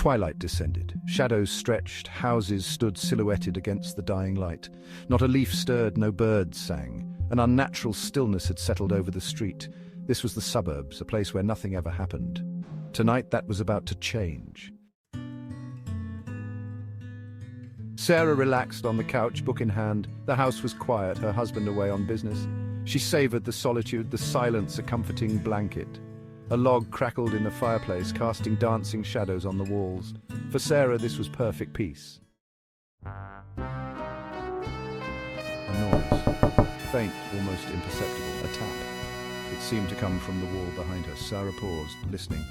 Twilight descended. Shadows stretched, houses stood silhouetted against the dying light. Not a leaf stirred, no birds sang. An unnatural stillness had settled over the street. This was the suburbs, a place where nothing ever happened. Tonight that was about to change. Sarah relaxed on the couch, book in hand. The house was quiet, her husband away on business. She savored the solitude, the silence, a comforting blanket. A log crackled in the fireplace, casting dancing shadows on the walls. For Sarah, this was perfect peace. A noise. Faint, almost imperceptible. A tap. It seemed to come from the wall behind her. Sarah paused, listening.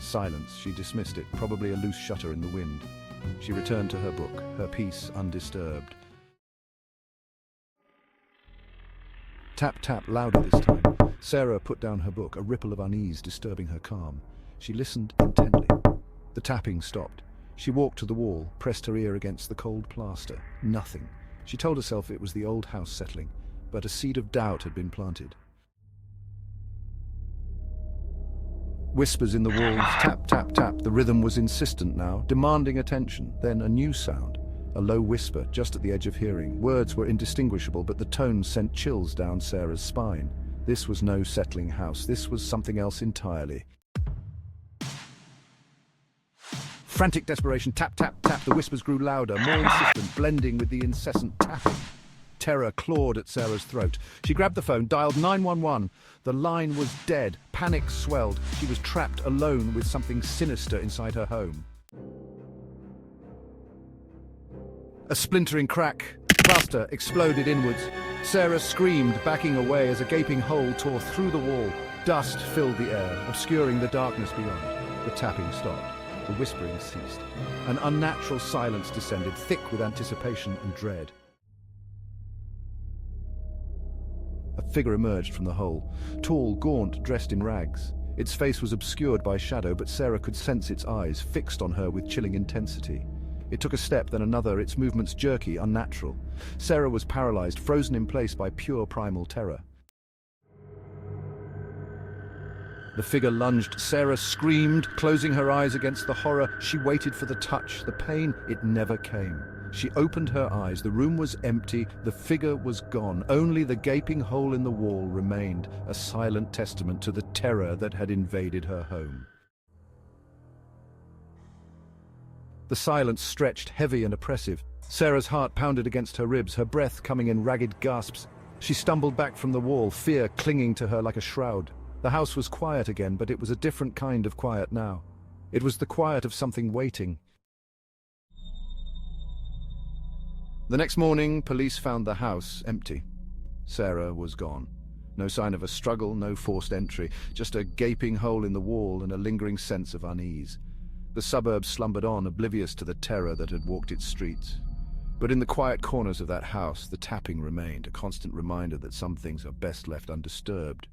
Silence. She dismissed it, probably a loose shutter in the wind. She returned to her book, her peace undisturbed. Tap, tap, louder this time. Sarah put down her book, a ripple of unease disturbing her calm. She listened intently. The tapping stopped. She walked to the wall, pressed her ear against the cold plaster. Nothing. She told herself it was the old house settling, but a seed of doubt had been planted. Whispers in the walls, tap, tap, tap. The rhythm was insistent now, demanding attention. Then a new sound, a low whisper just at the edge of hearing. Words were indistinguishable, but the tone sent chills down Sarah's spine. This was no settling house. This was something else entirely. Frantic desperation, tap, tap, tap. The whispers grew louder, more insistent, blending with the incessant tapping. Terror clawed at Sarah's throat. She grabbed the phone, dialed 911. The line was dead. Panic swelled. She was trapped alone with something sinister inside her home. A splintering crack. Plaster exploded inwards. Sarah screamed, backing away as a gaping hole tore through the wall. Dust filled the air, obscuring the darkness beyond. The tapping stopped. The whispering ceased. An unnatural silence descended, thick with anticipation and dread. A figure emerged from the hole, tall, gaunt, dressed in rags. Its face was obscured by shadow, but Sarah could sense its eyes fixed on her with chilling intensity. It took a step, then another, its movements jerky, unnatural. Sarah was paralyzed, frozen in place by pure primal terror. The figure lunged. Sarah screamed, closing her eyes against the horror. She waited for the touch, the pain. It never came. She opened her eyes. The room was empty. The figure was gone. Only the gaping hole in the wall remained, a silent testament to the terror that had invaded her home. The silence stretched, heavy and oppressive. Sarah's heart pounded against her ribs, her breath coming in ragged gasps. She stumbled back from the wall, fear clinging to her like a shroud. The house was quiet again, but it was a different kind of quiet now. It was the quiet of something waiting. The next morning, police found the house empty. Sarah was gone. No sign of a struggle, no forced entry, just a gaping hole in the wall and a lingering sense of unease. The suburbs slumbered on, oblivious to the terror that had walked its streets. But in the quiet corners of that house, the tapping remained, a constant reminder that some things are best left undisturbed.